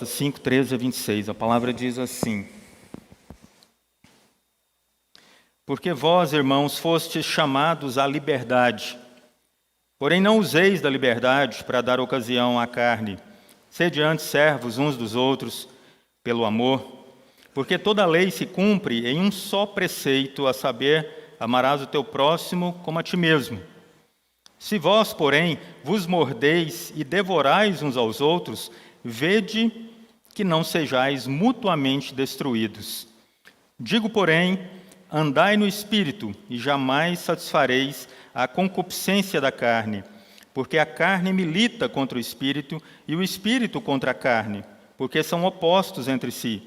Gálatas 5, 13 a 26. A palavra diz assim: Porque vós, irmãos, fostes chamados à liberdade. Porém não useis da liberdade para dar ocasião à carne. Sede antes servos uns dos outros pelo amor. Porque toda a lei se cumpre em um só preceito, a saber, amarás o teu próximo como a ti mesmo. Se vós, porém, vos mordeis e devorais uns aos outros, vede que não sejais mutuamente destruídos. Digo, porém, andai no Espírito, e jamais satisfareis a concupiscência da carne, porque a carne milita contra o Espírito, e o Espírito contra a carne, porque são opostos entre si,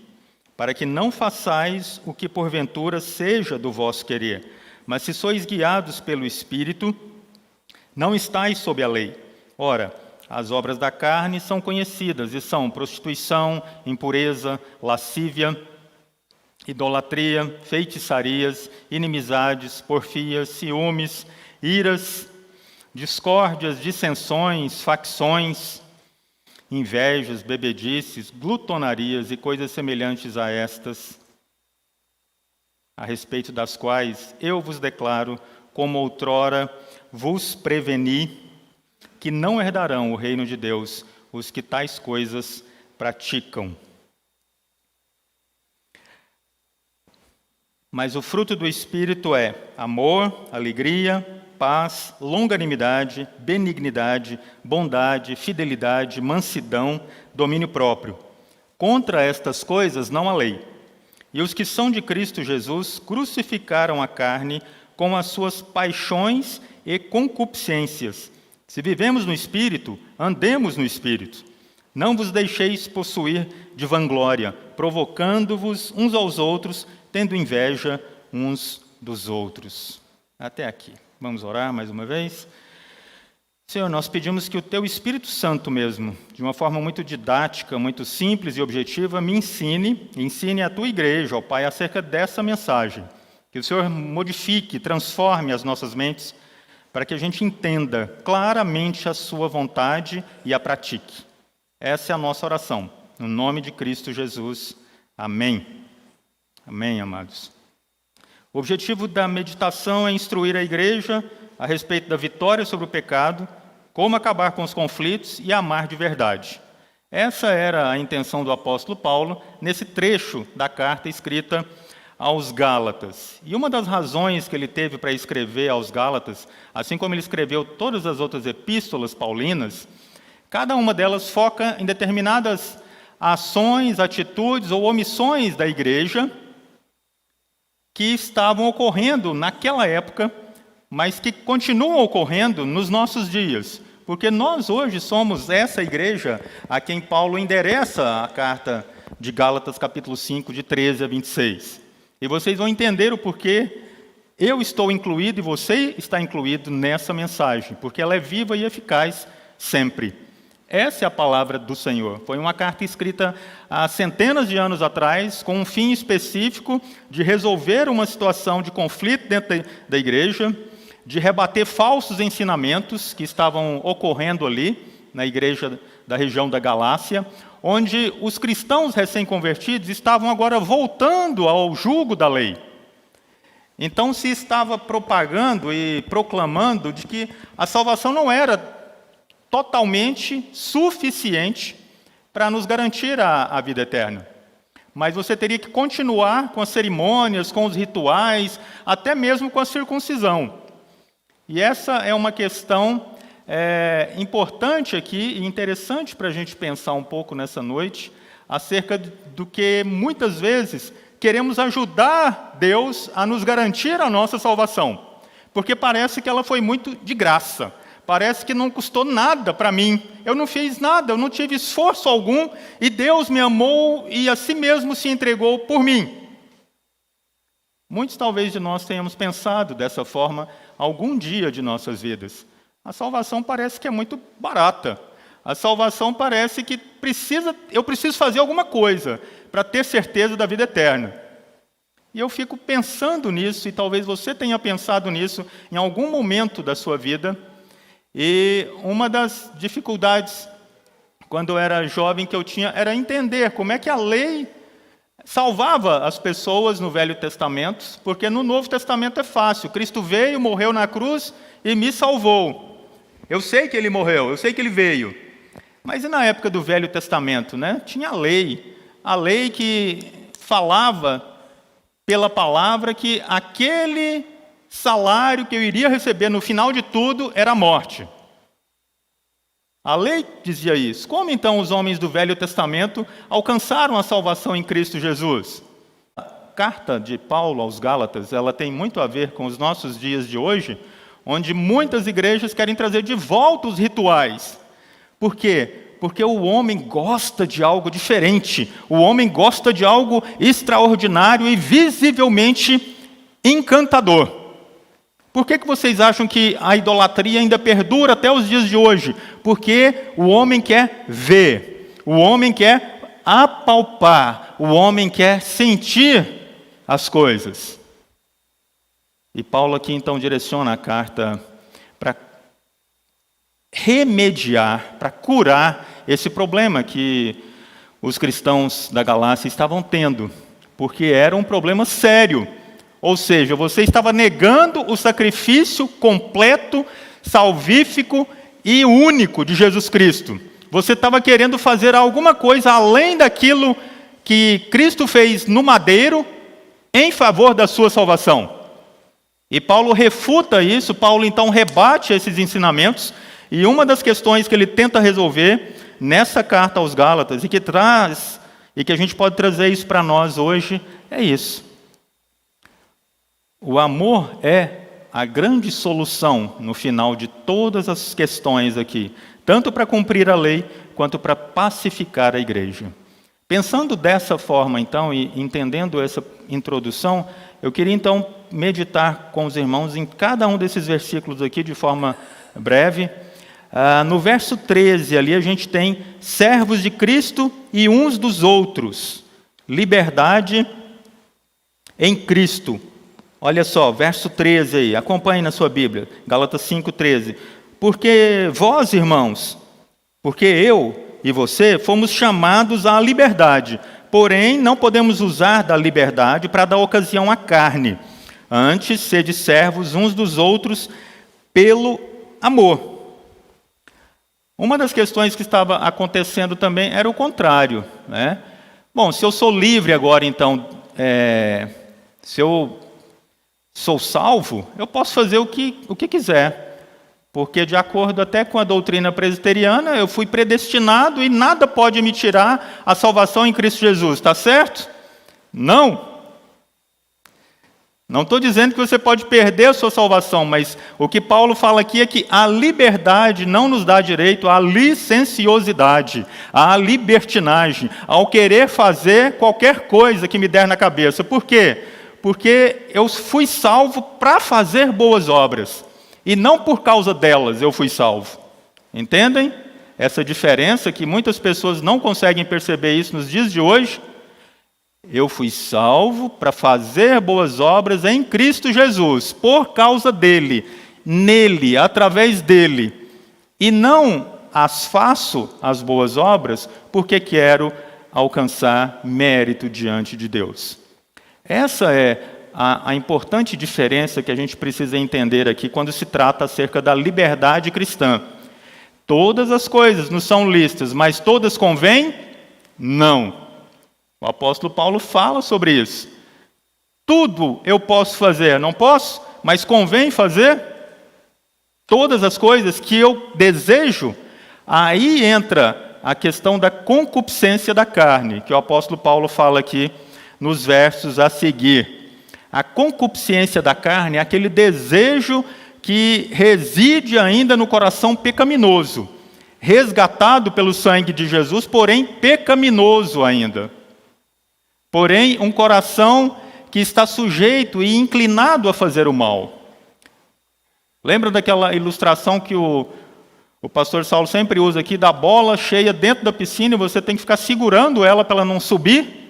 para que não façais o que porventura seja do vosso querer. Mas se sois guiados pelo Espírito, não estáis sob a lei. Ora, as obras da carne são conhecidas, e são prostituição, impureza, lascívia, idolatria, feitiçarias, inimizades, porfias, ciúmes, iras, discórdias, dissensões, facções, invejas, bebedices, glutonarias e coisas semelhantes a estas, a respeito das quais eu vos declaro, como outrora vos preveni, que não herdarão o reino de Deus os que tais coisas praticam. Mas o fruto do Espírito é amor, alegria, paz, longanimidade, benignidade, bondade, fidelidade, mansidão, domínio próprio. Contra estas coisas não há lei. E os que são de Cristo Jesus crucificaram a carne com as suas paixões e concupiscências. Se vivemos no Espírito, andemos no Espírito. Não vos deixeis possuir de vanglória, provocando-vos uns aos outros, tendo inveja uns dos outros. Até aqui. Vamos orar mais uma vez? Senhor, nós pedimos que o Teu Espírito Santo mesmo, de uma forma muito didática, muito simples e objetiva, me ensine a Tua igreja, ó Pai, acerca dessa mensagem. Que o Senhor modifique, transforme as nossas mentes, para que a gente entenda claramente a Sua vontade e a pratique. Essa é a nossa oração. No nome de Cristo Jesus. Amém. Amém, amados. O objetivo da meditação é instruir a igreja a respeito da vitória sobre o pecado, como acabar com os conflitos e amar de verdade. Essa era a intenção do apóstolo Paulo nesse trecho da carta escrita aos Gálatas. E uma das razões que ele teve para escrever aos Gálatas, assim como ele escreveu todas as outras epístolas paulinas, cada uma delas foca em determinadas ações, atitudes ou omissões da igreja que estavam ocorrendo naquela época, mas que continuam ocorrendo nos nossos dias. Porque nós hoje somos essa igreja a quem Paulo endereça a carta de Gálatas, capítulo 5, de 13 a 26. E vocês vão entender o porquê eu estou incluído e você está incluído nessa mensagem, porque ela é viva e eficaz sempre. Essa é a palavra do Senhor. Foi uma carta escrita há centenas de anos atrás, com um fim específico de resolver uma situação de conflito dentro da igreja, de rebater falsos ensinamentos que estavam ocorrendo ali, na igreja da região da Galácia, onde os cristãos recém-convertidos estavam agora voltando ao jugo da lei. Então se estava propagando e proclamando de que a salvação não era totalmente suficiente para nos garantir a vida eterna. Mas você teria que continuar com as cerimônias, com os rituais, até mesmo com a circuncisão. E essa é uma questão importante aqui e interessante para a gente pensar um pouco nessa noite, acerca do que muitas vezes queremos ajudar Deus a nos garantir a nossa salvação, porque parece que ela foi muito de graça. Parece que não custou nada para mim. Eu não fiz nada, eu não tive esforço algum, e Deus me amou e a si mesmo se entregou por mim. Muitos talvez de nós tenhamos pensado dessa forma algum dia de nossas vidas. A salvação parece que é muito barata. A salvação parece que eu preciso fazer alguma coisa para ter certeza da vida eterna. E eu fico pensando nisso, e talvez você tenha pensado nisso em algum momento da sua vida. E uma das dificuldades quando eu era jovem, que eu tinha, era entender como é que a lei salvava as pessoas no Velho Testamento, porque no Novo Testamento é fácil. Cristo veio, morreu na cruz e me salvou. Eu sei que ele morreu, eu sei que ele veio. Mas e na época do Velho Testamento, né? Tinha a lei que falava pela palavra que aquele salário que eu iria receber no final de tudo era a morte. A lei dizia isso. Como então os homens do Velho Testamento alcançaram a salvação em Cristo Jesus? A carta de Paulo aos Gálatas, ela tem muito a ver com os nossos dias de hoje, onde muitas igrejas querem trazer de volta os rituais. Por quê? Porque o homem gosta de algo diferente. O homem gosta de algo extraordinário e visivelmente encantador. Por que vocês acham que a idolatria ainda perdura até os dias de hoje? Porque o homem quer ver, o homem quer apalpar, o homem quer sentir as coisas. E Paulo aqui então direciona a carta para remediar, para curar esse problema que os cristãos da Galácia estavam tendo, porque era um problema sério. Ou seja, você estava negando o sacrifício completo, salvífico e único de Jesus Cristo. Você estava querendo fazer alguma coisa além daquilo que Cristo fez no madeiro em favor da sua salvação. E Paulo refuta isso, Paulo então rebate esses ensinamentos, e uma das questões que ele tenta resolver nessa carta aos Gálatas, e que a gente pode trazer isso para nós hoje, é isso. O amor é a grande solução no final de todas as questões aqui, tanto para cumprir a lei, quanto para pacificar a igreja. Pensando dessa forma, então, e entendendo essa introdução, eu queria, então, meditar com os irmãos em cada um desses versículos aqui, de forma breve. No verso 13, ali a gente tem servos de Cristo e uns dos outros. Liberdade em Cristo. Olha só, verso 13 aí, acompanhe na sua Bíblia, Gálatas 5:13. Porque vós, irmãos, porque eu e você fomos chamados à liberdade, porém não podemos usar da liberdade para dar ocasião à carne. Antes, sede servos uns dos outros pelo amor. Uma das questões que estava acontecendo também era o contrário, né? Bom, se eu sou livre agora, então, se eu sou salvo, eu posso fazer o que quiser, porque de acordo até com a doutrina presbiteriana, eu fui predestinado e nada pode me tirar a salvação em Cristo Jesus, está certo? Não estou dizendo que você pode perder a sua salvação, mas o que Paulo fala aqui é que a liberdade não nos dá direito à licenciosidade, à libertinagem, ao querer fazer qualquer coisa que me der na cabeça. Por quê? Porque eu fui salvo para fazer boas obras, e não por causa delas eu fui salvo. Entendem? Essa diferença que muitas pessoas não conseguem perceber isso nos dias de hoje. Eu fui salvo para fazer boas obras em Cristo Jesus, por causa dele, nele, através dele. E não as faço, as boas obras, porque quero alcançar mérito diante de Deus. Essa é a importante diferença que a gente precisa entender aqui quando se trata acerca da liberdade cristã. Todas as coisas nos são lícitas, mas todas convêm? Não. O apóstolo Paulo fala sobre isso. Tudo eu posso fazer, não posso? Mas convém fazer? Todas as coisas que eu desejo? Aí entra a questão da concupiscência da carne, que o apóstolo Paulo fala aqui nos versos a seguir. A concupiscência da carne é aquele desejo que reside ainda no coração pecaminoso, resgatado pelo sangue de Jesus, porém pecaminoso ainda. Porém, um coração que está sujeito e inclinado a fazer o mal. Lembra daquela ilustração que o pastor Saulo sempre usa aqui, da bola cheia dentro da piscina e você tem que ficar segurando ela para ela não subir?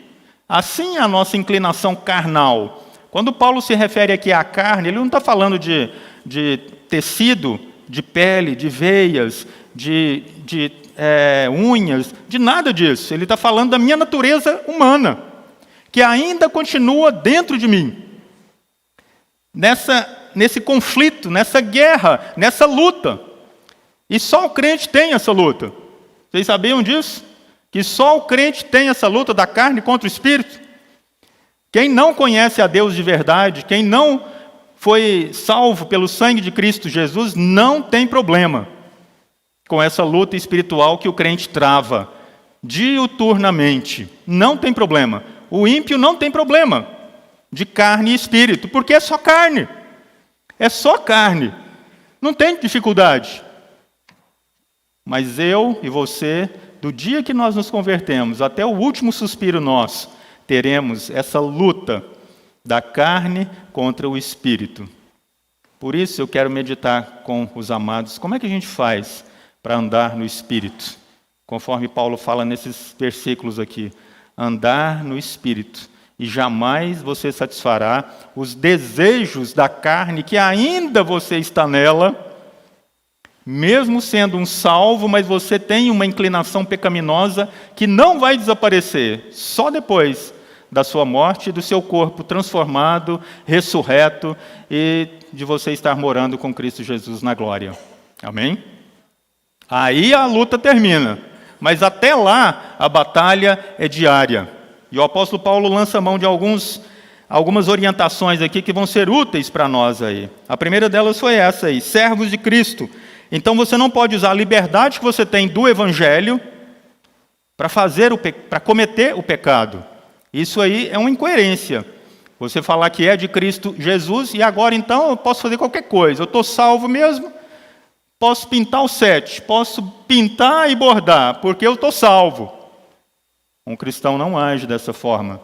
Assim é a nossa inclinação carnal. Quando Paulo se refere aqui à carne, ele não está falando de tecido, de pele, de veias, de unhas, de nada disso. Ele está falando da minha natureza humana, que ainda continua dentro de mim. Nesse conflito, nessa guerra, nessa luta. E só o crente tem essa luta. Vocês sabiam disso? Que só o crente tem essa luta da carne contra o espírito? Quem não conhece a Deus de verdade, quem não foi salvo pelo sangue de Cristo Jesus, não tem problema com essa luta espiritual que o crente trava diuturnamente. Não tem problema. O ímpio não tem problema de carne e espírito, porque é só carne. É só carne. Não tem dificuldade. Mas eu e você, do dia que nós nos convertemos até o último suspiro nosso, teremos essa luta da carne contra o espírito. Por isso eu quero meditar com os amados. Como é que a gente faz para andar no espírito? Conforme Paulo fala nesses versículos aqui. Andar no espírito. E jamais você satisfará os desejos da carne que ainda você está nela. Mesmo sendo um salvo, mas você tem uma inclinação pecaminosa que não vai desaparecer. Só depois da sua morte, do seu corpo transformado, ressurreto e de você estar morando com Cristo Jesus na glória. Amém? Aí a luta termina. Mas até lá, a batalha é diária. E o apóstolo Paulo lança mão de algumas orientações aqui que vão ser úteis para nós aí. A primeira delas foi essa aí, servos de Cristo. Então você não pode usar a liberdade que você tem do Evangelho para cometer o pecado. Isso aí é uma incoerência. Você falar que é de Cristo Jesus e agora então eu posso fazer qualquer coisa. Eu estou salvo mesmo, posso pintar o 7, posso pintar e bordar, porque eu estou salvo. Um cristão não age dessa forma.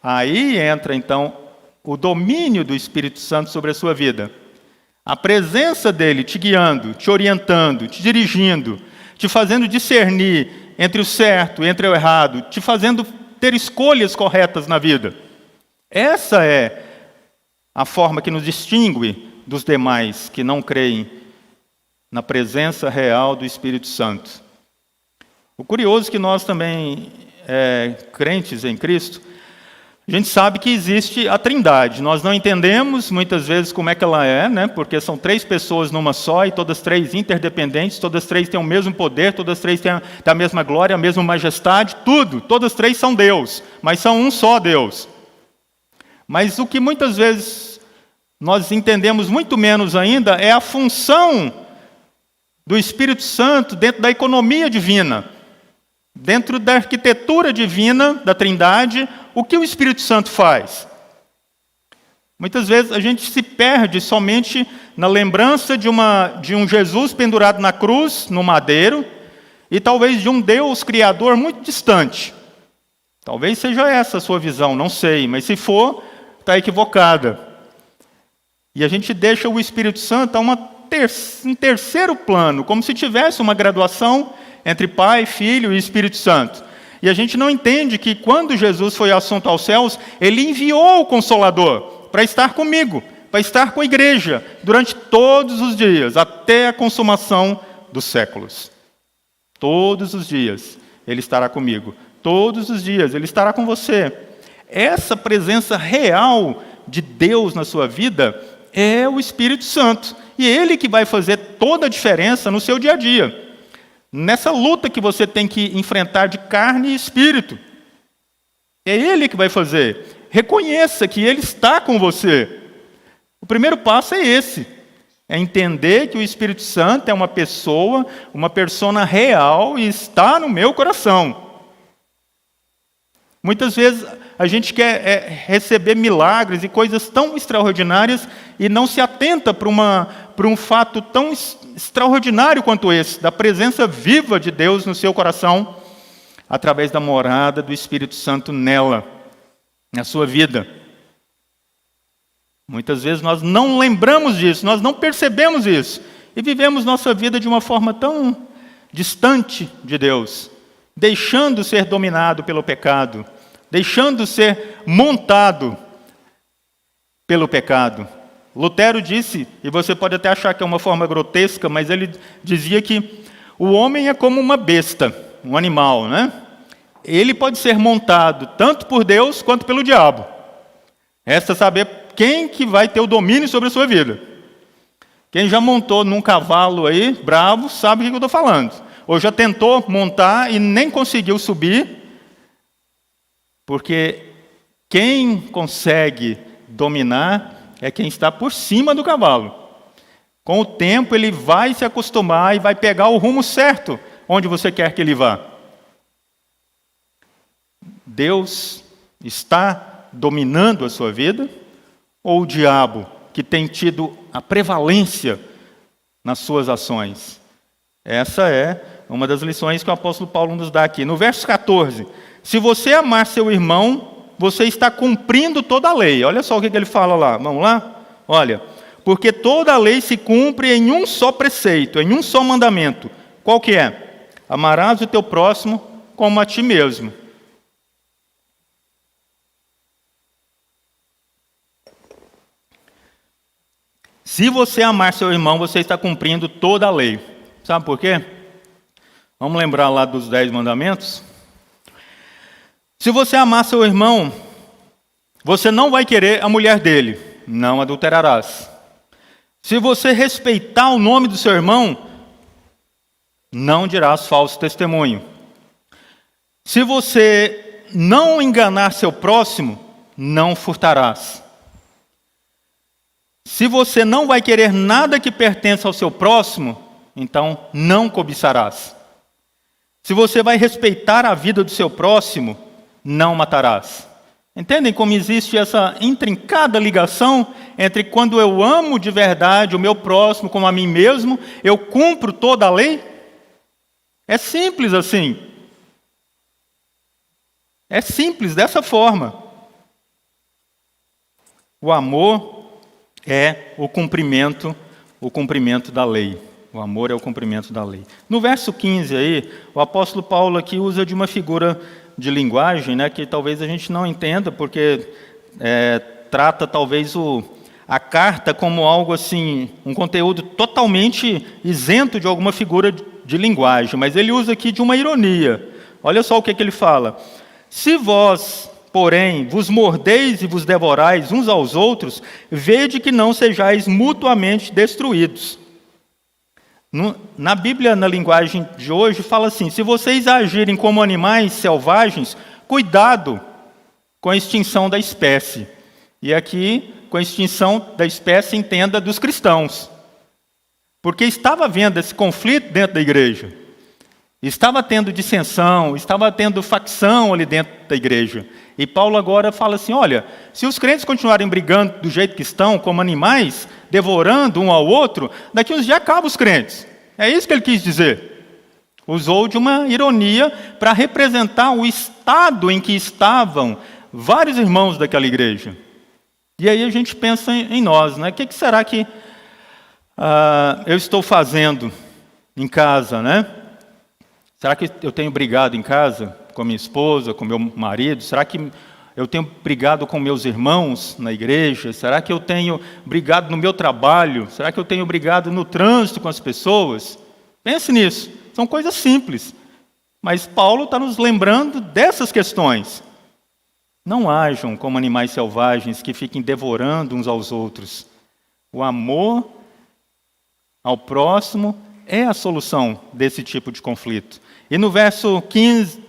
Aí entra então o domínio do Espírito Santo sobre a sua vida. A presença dele te guiando, te orientando, te dirigindo, te fazendo discernir entre o certo e entre o errado, te fazendo ter escolhas corretas na vida. Essa é a forma que nos distingue dos demais que não creem na presença real do Espírito Santo. O curioso é que nós também, crentes em Cristo, a gente sabe que existe a Trindade. Nós não entendemos muitas vezes como é que ela é, né? Porque são 3 pessoas numa só e todas 3 interdependentes, todas 3 têm o mesmo poder, todas 3 têm a mesma glória, a mesma majestade, tudo. Todas 3 são Deus, mas são um só Deus. Mas o que muitas vezes nós entendemos muito menos ainda é a função do Espírito Santo dentro da economia divina. Dentro da arquitetura divina da Trindade, o que o Espírito Santo faz? Muitas vezes a gente se perde somente na lembrança de um Jesus pendurado na cruz, no madeiro, e talvez de um Deus Criador muito distante. Talvez seja essa a sua visão, não sei, mas se for, está equivocada. E a gente deixa o Espírito Santo a um terceiro plano, como se tivesse uma graduação entre Pai, Filho e Espírito Santo. E a gente não entende que quando Jesus foi assunto aos céus, Ele enviou o Consolador para estar comigo, para estar com a igreja, durante todos os dias, até a consumação dos séculos. Todos os dias Ele estará comigo. Todos os dias Ele estará com você. Essa presença real de Deus na sua vida é o Espírito Santo. E é Ele que vai fazer toda a diferença no seu dia a dia. Nessa luta que você tem que enfrentar de carne e espírito. É Ele que vai fazer. Reconheça que Ele está com você. O primeiro passo é esse. É entender que o Espírito Santo é uma pessoa, uma persona real e está no meu coração. Muitas vezes a gente quer receber milagres e coisas tão extraordinárias e não se atenta para um fato tão extraordinário quanto esse, da presença viva de Deus no seu coração, através da morada do Espírito Santo nela, na sua vida. Muitas vezes nós não lembramos disso, nós não percebemos isso, e vivemos nossa vida de uma forma tão distante de Deus, deixando ser dominado pelo pecado, deixando ser montado pelo pecado. Lutero disse, e você pode até achar que é uma forma grotesca, mas ele dizia que O homem é como uma besta, um animal, né? Ele pode ser montado tanto por Deus quanto pelo diabo. Resta saber quem que vai ter o domínio sobre a sua vida. Quem já montou num cavalo aí, bravo, sabe o que eu estou falando. Ou já tentou montar e nem conseguiu subir, porque quem consegue dominar é quem está por cima do cavalo. Com o tempo ele vai se acostumar e vai pegar o rumo certo onde você quer que ele vá. Deus está dominando a sua vida? Ou o diabo, que tem tido a prevalência nas suas ações? Essa é uma das lições que o apóstolo Paulo nos dá aqui. No verso 14, se você amar seu irmão, você está cumprindo toda a lei. Olha só o que ele fala lá. Vamos lá? Olha, porque toda a lei se cumpre em um só preceito, em um só mandamento. Qual que é? Amarás o teu próximo como a ti mesmo. Se você amar seu irmão, você está cumprindo toda a lei. Sabe por quê? Vamos lembrar lá dos 10 mandamentos? Se você amar seu irmão, você não vai querer a mulher dele, não adulterarás. Se você respeitar o nome do seu irmão, não dirás falso testemunho. Se você não enganar seu próximo, não furtarás. Se você não vai querer nada que pertença ao seu próximo, então não cobiçarás. Se você vai respeitar a vida do seu próximo, não matarás. Entendem como existe essa intrincada ligação entre quando eu amo de verdade o meu próximo como a mim mesmo, eu cumpro toda a lei? É simples assim. É simples dessa forma. O amor é o cumprimento da lei. O amor é o cumprimento da lei. No verso 15 aí, o apóstolo Paulo aqui usa de uma figura de linguagem, né, que talvez a gente não entenda, porque trata talvez a carta como algo assim, um conteúdo totalmente isento de alguma figura de linguagem, mas ele usa aqui de uma ironia. Olha só o que ele fala. Se vós, porém, vos mordeis e vos devorais uns aos outros, vede que não sejais mutuamente destruídos. Na Bíblia, na linguagem de hoje, fala assim: se vocês agirem como animais selvagens, cuidado com a extinção da espécie. E aqui, com a extinção da espécie, entenda dos cristãos. Porque estava havendo esse conflito dentro da igreja. Estava tendo dissensão, estava tendo facção ali dentro da igreja. E Paulo agora fala assim: olha, se os crentes continuarem brigando do jeito que estão, como animais, devorando um ao outro, daqui uns dias acabam os crentes. É isso que ele quis dizer. Usou de uma ironia para representar o estado em que estavam vários irmãos daquela igreja. E aí a gente pensa em nós, né? O que será que eu estou fazendo em casa, né? Será que eu tenho brigado em casa com a minha esposa, com meu marido? Será que eu tenho brigado com meus irmãos na igreja? Será que eu tenho brigado no meu trabalho? Será que eu tenho brigado no trânsito com as pessoas? Pense nisso. São coisas simples. Mas Paulo está nos lembrando dessas questões. Não hajam como animais selvagens que fiquem devorando uns aos outros. O amor ao próximo é a solução desse tipo de conflito. E no verso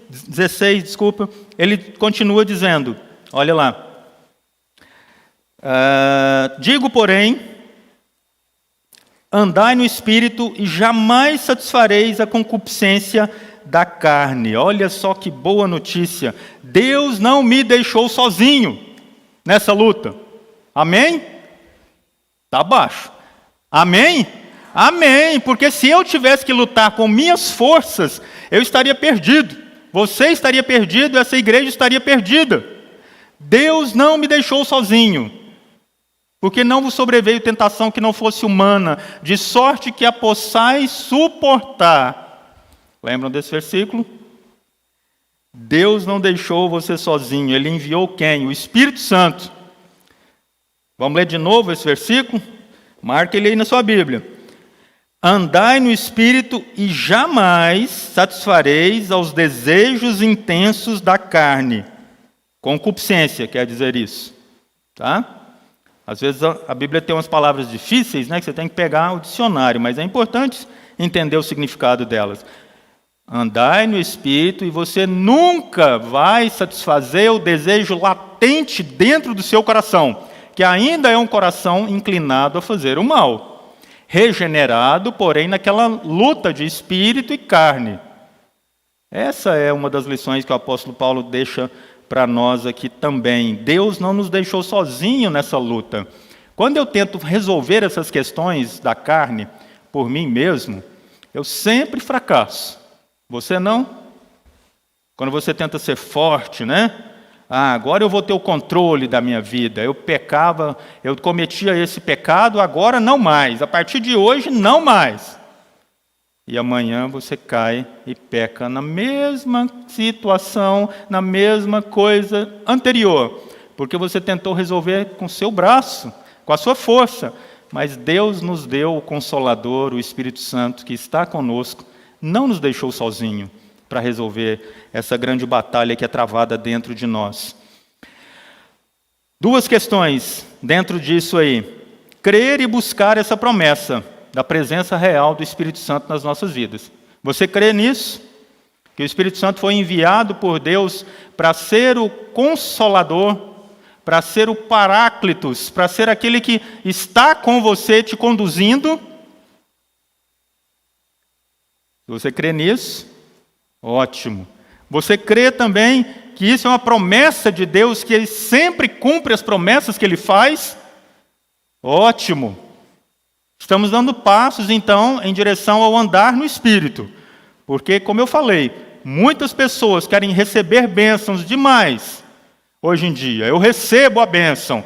16, ele continua dizendo, olha lá. Digo, porém, andai no Espírito e jamais satisfareis a concupiscência da carne. Olha só que boa notícia. Deus não me deixou sozinho nessa luta. Amém? Está abaixo. Amém? Amém, porque se eu tivesse que lutar com minhas forças, eu estaria perdido. Você estaria perdido, essa igreja estaria perdida. Deus não me deixou sozinho, porque não vos sobreveio tentação que não fosse humana, de sorte que a possais suportar. Lembram desse versículo? Deus não deixou você sozinho, Ele enviou quem? O Espírito Santo. Vamos ler de novo esse versículo? Marque ele aí na sua Bíblia. Andai no Espírito e jamais satisfareis aos desejos intensos da carne. Concupiscência quer dizer isso, tá? Às vezes a Bíblia tem umas palavras difíceis, né, que você tem que pegar o dicionário, mas é importante entender o significado delas. Andai no Espírito e você nunca vai satisfazer o desejo latente dentro do seu coração, que ainda é um coração inclinado a fazer o mal. Regenerado, porém, naquela luta de espírito e carne. Essa é uma das lições que o apóstolo Paulo deixa para nós aqui também. Deus não nos deixou sozinho nessa luta. Quando eu tento resolver essas questões da carne por mim mesmo, eu sempre fracasso. Você não? Quando você tenta ser forte, né? Agora eu vou ter o controle da minha vida. Eu pecava, eu cometia esse pecado, agora não mais. A partir de hoje, não mais. E amanhã você cai e peca na mesma situação, na mesma coisa anterior. Porque você tentou resolver com o seu braço, com a sua força. Mas Deus nos deu o Consolador, o Espírito Santo, que está conosco, não nos deixou sozinho para resolver essa grande batalha que é travada dentro de nós. Duas questões dentro disso aí. Crer e buscar essa promessa da presença real do Espírito Santo nas nossas vidas. Você crê nisso? Que o Espírito Santo foi enviado por Deus para ser o Consolador, para ser o Paráclitos, para ser aquele que está com você te conduzindo? Se você crê nisso, ótimo. Você crê também que isso é uma promessa de Deus, que Ele sempre cumpre as promessas que Ele faz? Ótimo. Estamos dando passos, então, em direção ao andar no Espírito. Porque, como eu falei, muitas pessoas querem receber bênçãos demais hoje em dia. Eu recebo a bênção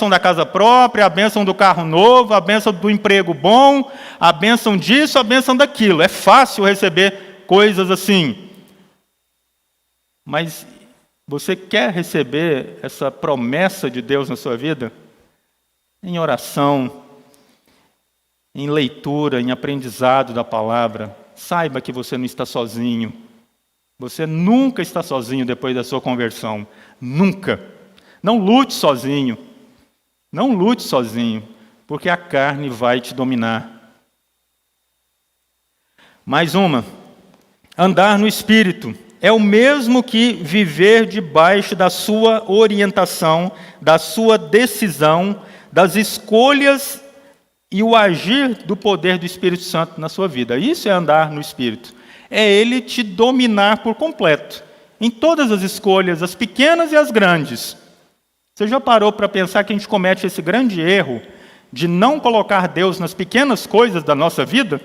da casa própria, a bênção do carro novo, a bênção do emprego bom, a bênção disso, a bênção daquilo. É fácil receber coisas assim. Mas você quer receber essa promessa de Deus na sua vida? Em oração, em leitura, em aprendizado da palavra. Saiba que você não está sozinho. Você nunca está sozinho depois da sua conversão. Nunca. Não lute sozinho. Não lute sozinho, porque a carne vai te dominar. Mais uma. Andar no Espírito é o mesmo que viver debaixo da sua orientação, da sua decisão, das escolhas e o agir do poder do Espírito Santo na sua vida. Isso é andar no Espírito. É Ele te dominar por completo, em todas as escolhas, as pequenas e as grandes. Você já parou para pensar que a gente comete esse grande erro de não colocar Deus nas pequenas coisas da nossa vida?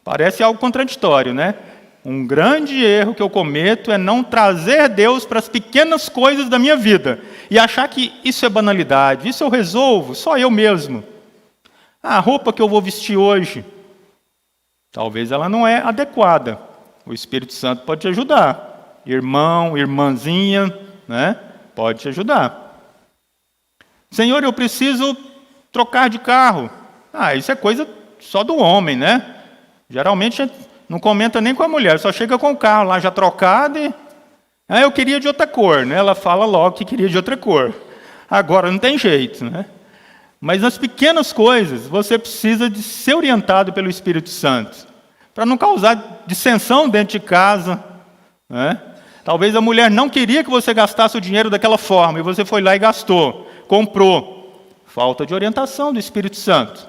Parece algo contraditório, né? Um grande erro que eu cometo é não trazer Deus para as pequenas coisas da minha vida e achar que isso é banalidade, isso eu resolvo, só eu mesmo. A roupa que eu vou vestir hoje, talvez ela não é adequada. O Espírito Santo pode te ajudar. Irmão, irmãzinha, né? Pode te ajudar. Senhor, eu preciso trocar de carro. Isso é coisa só do homem, né? Geralmente não comenta nem com a mulher, só chega com o carro lá já trocado e... eu queria de outra cor, né? Ela fala logo que queria de outra cor. Agora não tem jeito, né? Mas nas pequenas coisas, você precisa de ser orientado pelo Espírito Santo, para não causar dissensão dentro de casa, né? Talvez a mulher não queria que você gastasse o dinheiro daquela forma, e você foi lá e gastou, comprou. Falta de orientação do Espírito Santo.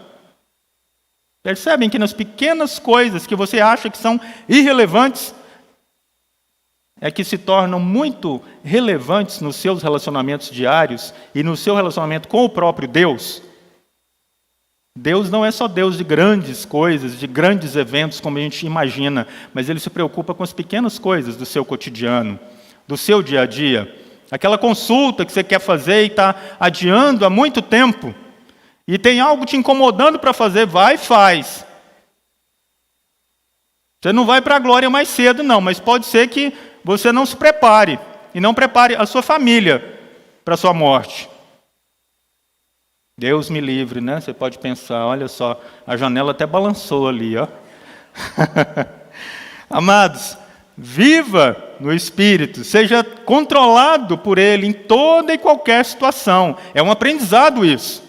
Percebem que nas pequenas coisas que você acha que são irrelevantes, é que se tornam muito relevantes nos seus relacionamentos diários e no seu relacionamento com o próprio Deus. Deus não é só Deus de grandes coisas, de grandes eventos como a gente imagina, mas Ele se preocupa com as pequenas coisas do seu cotidiano, do seu dia a dia. Aquela consulta que você quer fazer e está adiando há muito tempo, e tem algo te incomodando para fazer, vai e faz. Você não vai para a glória mais cedo, não, mas pode ser que você não se prepare, e não prepare a sua família para a sua morte. Deus me livre, né? Você pode pensar, olha só, a janela até balançou ali, ó. Amados, viva no Espírito, seja controlado por Ele em toda e qualquer situação. É um aprendizado isso.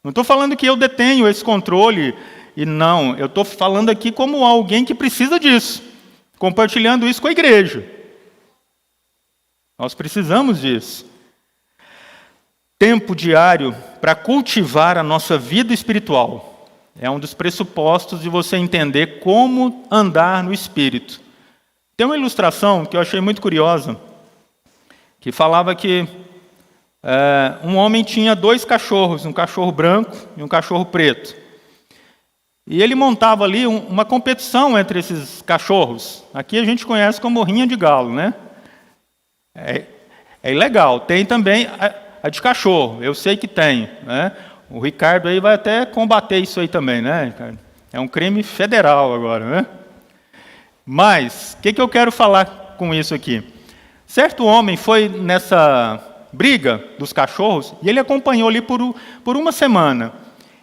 Não estou falando que eu detenho esse controle, e não, eu estou falando aqui como alguém que precisa disso, compartilhando isso com a igreja. Nós precisamos disso. Tempo diário para cultivar a nossa vida espiritual. É um dos pressupostos de você entender como andar no Espírito. Tem uma ilustração que eu achei muito curiosa, que falava que um homem tinha 2 cachorros, um cachorro branco e um cachorro preto. E ele montava ali uma competição entre esses cachorros. Aqui a gente conhece como rinha de galo, né? É ilegal. Tem também a de cachorro, eu sei que tem, né? O Ricardo aí vai até combater isso aí também, né, Ricardo? É um crime federal agora, né? Mas, o que eu quero falar com isso aqui? Certo homem foi nessa briga dos cachorros e ele acompanhou ali por uma semana.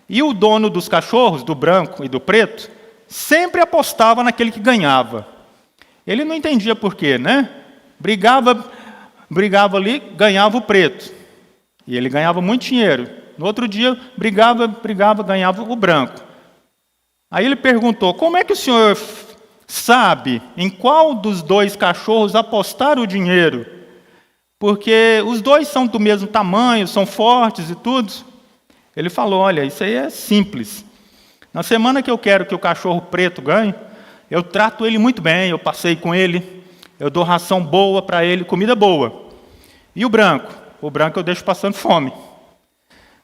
E o dono dos cachorros, do branco e do preto, sempre apostava naquele que ganhava. Ele não entendia por quê, né? Brigava ali, ganhava o preto. E ele ganhava muito dinheiro. No outro dia, brigava, ganhava o branco. Aí ele perguntou, como é que o senhor sabe em qual dos 2 cachorros apostar o dinheiro? Porque os 2 são do mesmo tamanho, são fortes e tudo. Ele falou, olha, isso aí é simples. Na semana que eu quero que o cachorro preto ganhe, eu trato ele muito bem, eu passeio com ele, eu dou ração boa para ele, comida boa. E o branco? O branco eu deixo passando fome.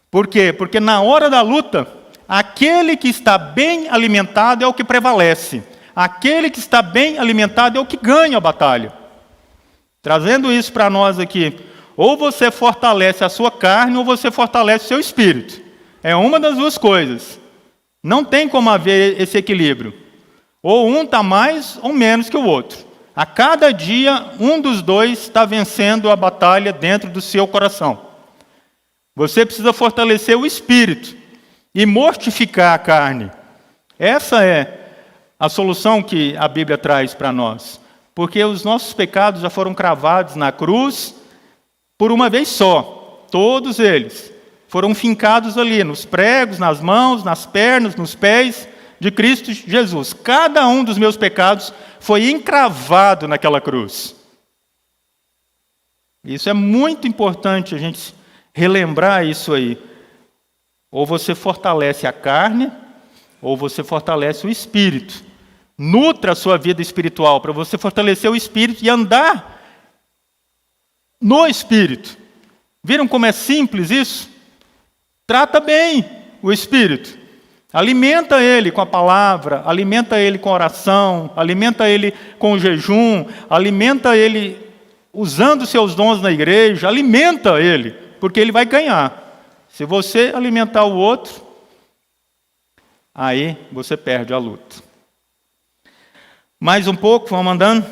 Por quê? Porque na hora da luta, aquele que está bem alimentado é o que prevalece. Aquele que está bem alimentado é o que ganha a batalha. Trazendo isso para nós aqui, ou você fortalece a sua carne, ou você fortalece o seu espírito. É uma das 2 coisas. Não tem como haver esse equilíbrio. Ou um está mais ou menos que o outro. A cada dia, um dos 2 está vencendo a batalha dentro do seu coração. Você precisa fortalecer o espírito e mortificar a carne. Essa é a solução que a Bíblia traz para nós. Porque os nossos pecados já foram cravados na cruz por uma vez só. Todos eles foram fincados ali, nos pregos, nas mãos, nas pernas, nos pés de Cristo Jesus. Cada um dos meus pecados foi encravado naquela cruz. Isso é muito importante a gente relembrar isso aí. Ou você fortalece a carne, ou você fortalece o espírito. Nutra a sua vida espiritual para você fortalecer o espírito e andar no espírito. Viram como é simples isso? Trata bem o espírito. Alimenta ele com a palavra, alimenta ele com a oração, alimenta ele com o jejum, alimenta ele usando seus dons na igreja, alimenta ele, porque ele vai ganhar. Se você alimentar o outro, aí você perde a luta. Mais um pouco, vamos andando.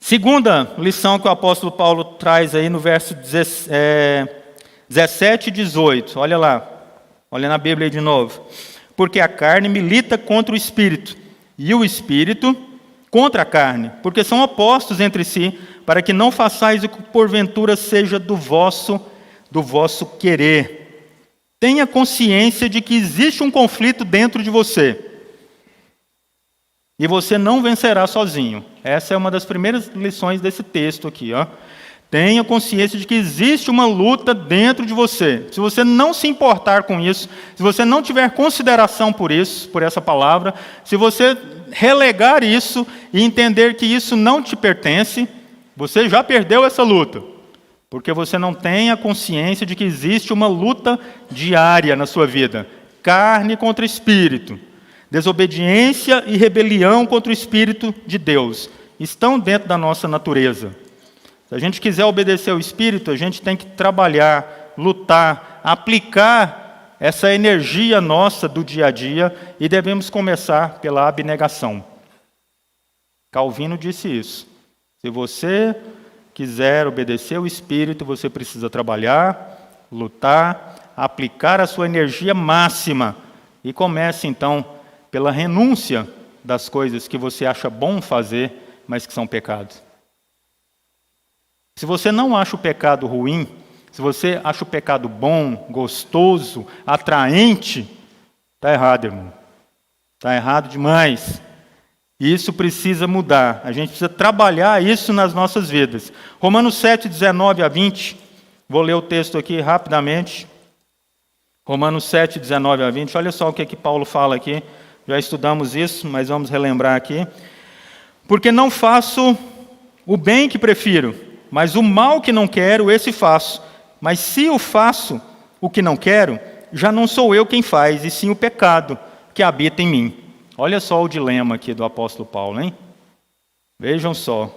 Segunda lição que o apóstolo Paulo traz aí no verso 17 e 18. Olha lá, olha na Bíblia aí de novo. Porque a carne milita contra o espírito, e o espírito contra a carne, porque são opostos entre si, para que não façais o que porventura seja do vosso querer. Tenha consciência de que existe um conflito dentro de você. E você não vencerá sozinho. Essa é uma das primeiras lições desse texto aqui, ó. Tenha consciência de que existe uma luta dentro de você. Se você não se importar com isso, se você não tiver consideração por isso, por essa palavra, se você relegar isso e entender que isso não te pertence, você já perdeu essa luta. Porque você não tem a consciência de que existe uma luta diária na sua vida. Carne contra espírito. Desobediência e rebelião contra o Espírito de Deus. Estão dentro da nossa natureza. Se a gente quiser obedecer ao Espírito, a gente tem que trabalhar, lutar, aplicar essa energia nossa do dia a dia e devemos começar pela abnegação. Calvino disse isso. Se você quiser obedecer ao Espírito, você precisa trabalhar, lutar, a aplicar a sua energia máxima. E comece, então, pela renúncia das coisas que você acha bom fazer, mas que são pecados. Se você não acha o pecado ruim, se você acha o pecado bom, gostoso, atraente, está errado, irmão. Está errado demais. E isso precisa mudar. A gente precisa trabalhar isso nas nossas vidas. Romanos 7, 19 a 20. Vou ler o texto aqui rapidamente. Romanos 7, 19 a 20. Olha só o que Paulo fala aqui. Já estudamos isso, mas vamos relembrar aqui. Porque não faço o bem que prefiro, mas o mal que não quero, esse faço. Mas se eu faço o que não quero, já não sou eu quem faz, e sim o pecado que habita em mim. Olha só o dilema aqui do apóstolo Paulo, hein? Vejam só,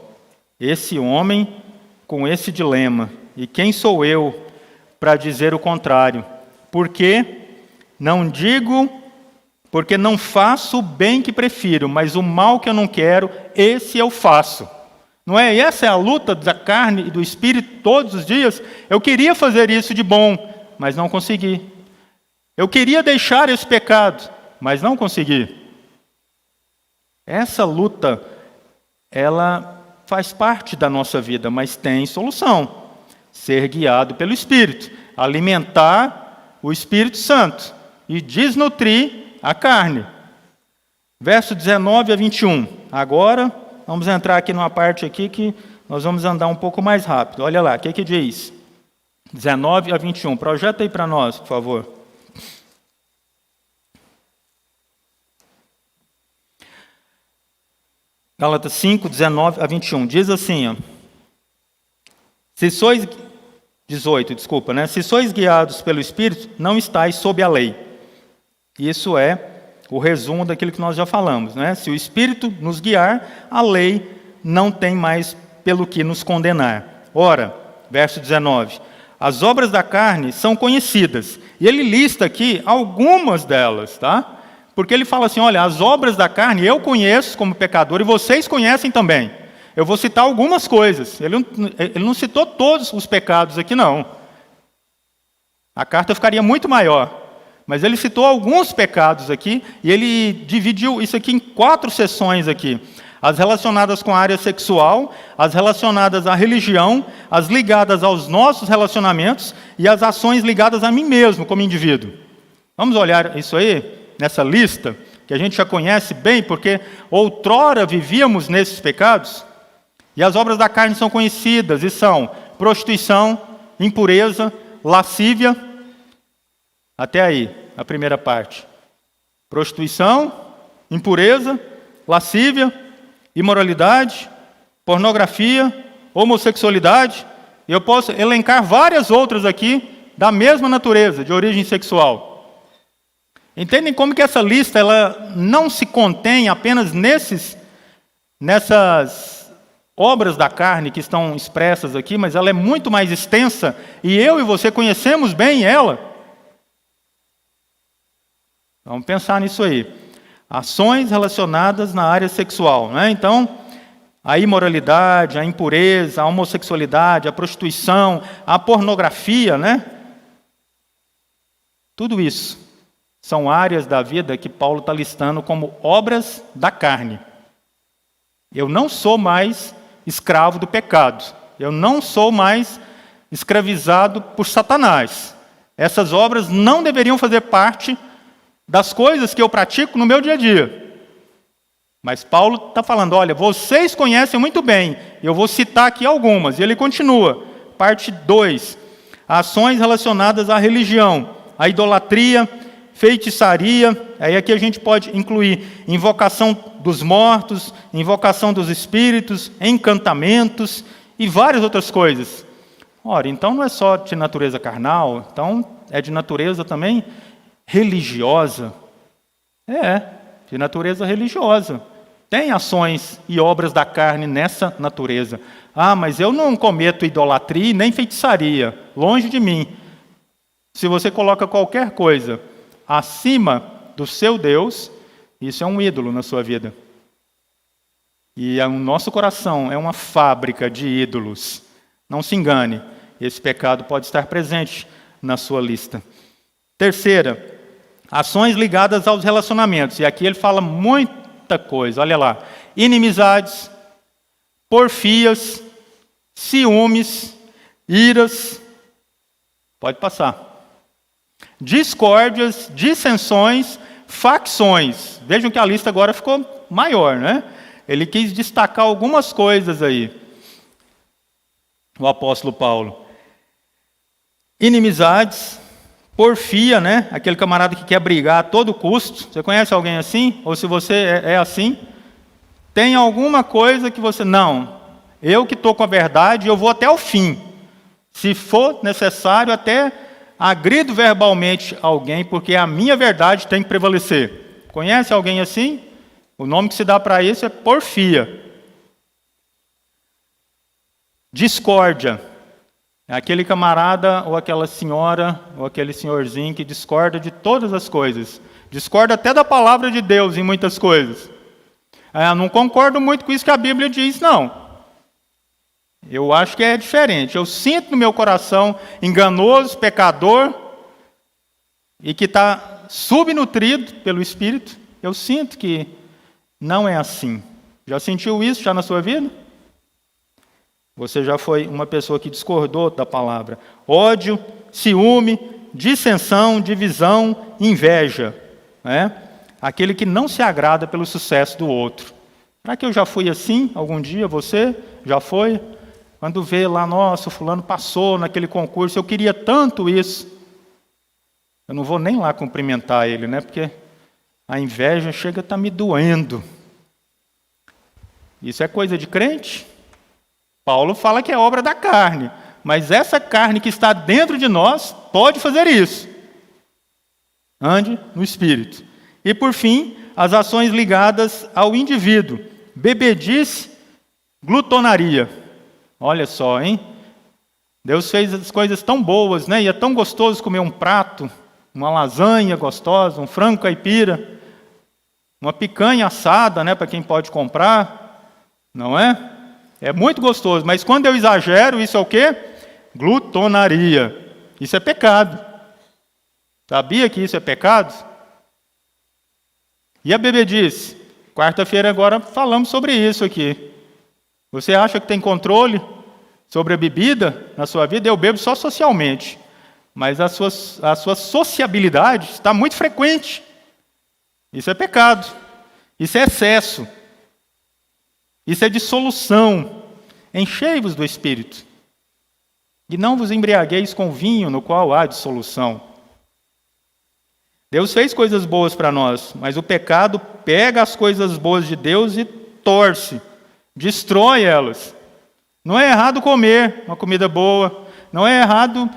esse homem com esse dilema. E quem sou eu para dizer o contrário? Porque não faço o bem que prefiro, mas o mal que eu não quero, esse eu faço. Não é? E essa é a luta da carne e do espírito todos os dias. Eu queria fazer isso de bom, mas não consegui. Eu queria deixar esse pecado, mas não consegui. Essa luta, ela faz parte da nossa vida, mas tem solução. Ser guiado pelo Espírito, alimentar o Espírito Santo e desnutrir a carne. Verso 19 a 21. Agora, vamos entrar aqui numa parte aqui que nós vamos andar um pouco mais rápido. Olha lá, o que diz? 19 a 21. Projeta aí para nós, por favor. Gálatas 5, 19 a 21. Diz assim, ó. Se sois guiados pelo Espírito, não estáis sob a lei. Isso é o resumo daquilo que nós já falamos, né? Se o Espírito nos guiar, a lei não tem mais pelo que nos condenar. Ora, verso 19, as obras da carne são conhecidas. E ele lista aqui algumas delas, tá? Porque ele fala assim, olha, as obras da carne eu conheço como pecador e vocês conhecem também. Eu vou citar algumas coisas. Ele não citou todos os pecados aqui, não. A carta ficaria muito maior. Mas ele citou alguns pecados aqui, e ele dividiu isso aqui em 4 seções aqui. As relacionadas com a área sexual, as relacionadas à religião, as ligadas aos nossos relacionamentos e as ações ligadas a mim mesmo como indivíduo. Vamos olhar isso aí, nessa lista, que a gente já conhece bem, porque outrora vivíamos nesses pecados. E as obras da carne são conhecidas, e são prostituição, impureza, lascívia. Até aí, a primeira parte. Prostituição, impureza, lascívia, imoralidade, pornografia, homossexualidade. E eu posso elencar várias outras aqui da mesma natureza, de origem sexual. Entendem como que essa lista ela não se contém apenas nessas obras da carne que estão expressas aqui, mas ela é muito mais extensa e eu e você conhecemos bem ela. Vamos pensar nisso aí. Ações relacionadas na área sexual, né? Então, a imoralidade, a impureza, a homossexualidade, a prostituição, a pornografia, né? Tudo isso são áreas da vida que Paulo está listando como obras da carne. Eu não sou mais escravo do pecado. Eu não sou mais escravizado por Satanás. Essas obras não deveriam fazer parte das coisas que eu pratico no meu dia a dia. Mas Paulo está falando, olha, vocês conhecem muito bem. Eu vou citar aqui algumas. E ele continua. Parte 2. Ações relacionadas à religião, à idolatria, feitiçaria, aí aqui a gente pode incluir invocação dos mortos, invocação dos espíritos, encantamentos e várias outras coisas. Ora, então não é só de natureza carnal, então é de natureza também religiosa. De natureza religiosa. Tem ações e obras da carne nessa natureza. Ah, mas eu não cometo idolatria nem feitiçaria, longe de mim. Se você coloca qualquer coisa acima do seu Deus, isso é um ídolo na sua vida. E o nosso coração é uma fábrica de ídolos. Não se engane, esse pecado pode estar presente na sua lista. Terceira, ações ligadas aos relacionamentos. E aqui ele fala muita coisa, olha lá. Inimizades, porfias, ciúmes, iras. Pode passar. Discórdias, dissensões, facções. Vejam que a lista agora ficou maior, né? Ele quis destacar algumas coisas aí. O apóstolo Paulo. Inimizades, porfia, né? Aquele camarada que quer brigar a todo custo. Você conhece alguém assim? Ou se você é assim, tem alguma coisa que você... Não, eu que estou com a verdade, eu vou até o fim. Se for necessário, até agrido verbalmente alguém, porque a minha verdade tem que prevalecer. Conhece alguém assim? O nome que se dá para isso é porfia. Discórdia. É aquele camarada ou aquela senhora ou aquele senhorzinho que discorda de todas as coisas. Discorda até da palavra de Deus em muitas coisas. Não concordo muito com isso que a Bíblia diz, não. Eu acho que é diferente. Eu sinto no meu coração enganoso, pecador, e que está subnutrido pelo Espírito. Eu sinto que não é assim. Já sentiu isso já na sua vida? Você já foi uma pessoa que discordou da palavra. Ódio, ciúme, dissensão, divisão, inveja. Né? Aquele que não se agrada pelo sucesso do outro. Será que eu já fui assim algum dia? Você já foi? Quando vê lá, nossa, o fulano passou naquele concurso, eu queria tanto isso. Eu não vou nem lá cumprimentar ele, né? Porque a inveja chega a estar me doendo. Isso é coisa de crente? Paulo fala que é obra da carne, mas essa carne que está dentro de nós pode fazer isso. Ande no Espírito. E por fim, as ações ligadas ao indivíduo. Bebedice, glutonaria. Olha só, hein? Deus fez as coisas tão boas, né? E é tão gostoso comer um prato, uma lasanha gostosa, um frango caipira, uma picanha assada, né? Para quem pode comprar, não é? É muito gostoso, mas quando eu exagero, isso é o quê? Glutonaria. Isso é pecado. Sabia que isso é pecado? E a bebedice? Quarta-feira agora falamos sobre isso aqui. Você acha que tem controle sobre a bebida na sua vida? Eu bebo só socialmente, mas a sua sociabilidade está muito frequente. Isso é pecado. Isso é excesso. Isso é dissolução. Enchei-vos do Espírito. E não vos embriagueis com vinho, no qual há dissolução. Deus fez coisas boas para nós, mas o pecado pega as coisas boas de Deus e torce, destrói elas. Não é errado comer uma comida boa, não é errado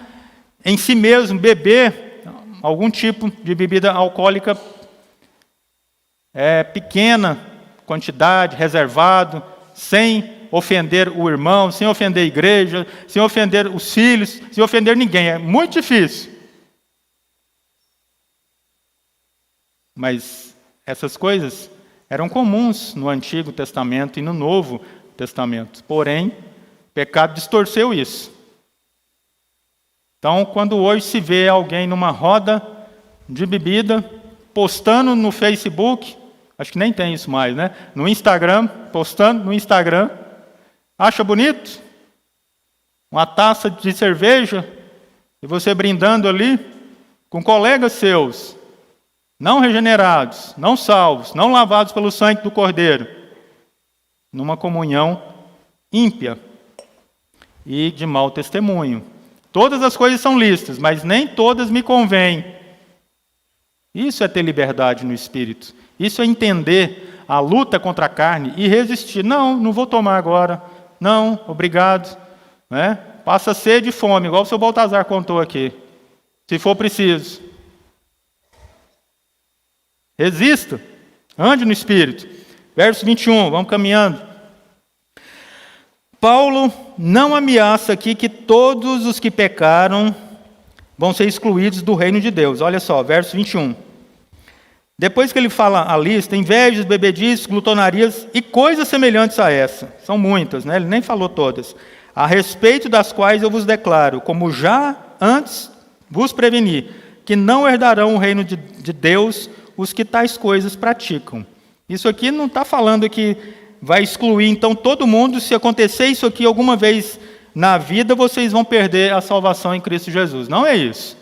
em si mesmo beber algum tipo de bebida alcoólica pequena quantidade, reservado, sem ofender o irmão, sem ofender a igreja, sem ofender os filhos, sem ofender ninguém. É muito difícil. Mas essas coisas eram comuns no Antigo Testamento e no Novo Testamento. Porém, o pecado distorceu isso. Então, quando hoje se vê alguém numa roda de bebida, postando no Facebook, acho que nem tem isso mais, né? No Instagram, postando no Instagram, acha bonito? Uma taça de cerveja, e você brindando ali com colegas seus, não regenerados, não salvos, não lavados pelo sangue do Cordeiro, numa comunhão ímpia e de mau testemunho. Todas as coisas são lícitas, mas nem todas me convêm. Isso é ter liberdade no Espírito. Isso é entender a luta contra a carne e resistir. Não vou tomar agora. Não, obrigado. Né? Passa sede e fome, igual o seu Baltazar contou aqui. Se for preciso. Resista. Ande no Espírito. Verso 21, vamos caminhando. Paulo não ameaça aqui que todos os que pecaram vão ser excluídos do reino de Deus. Olha só, verso 21. Depois que ele fala a lista, invejas, bebedices, glutonarias e coisas semelhantes a essa. São muitas, né? Ele nem falou todas. A respeito das quais eu vos declaro, como já antes vos preveni, que não herdarão o reino de Deus os que tais coisas praticam. Isso aqui não está falando que vai excluir, então, todo mundo. Se acontecer isso aqui alguma vez na vida, vocês vão perder a salvação em Cristo Jesus. Não é isso.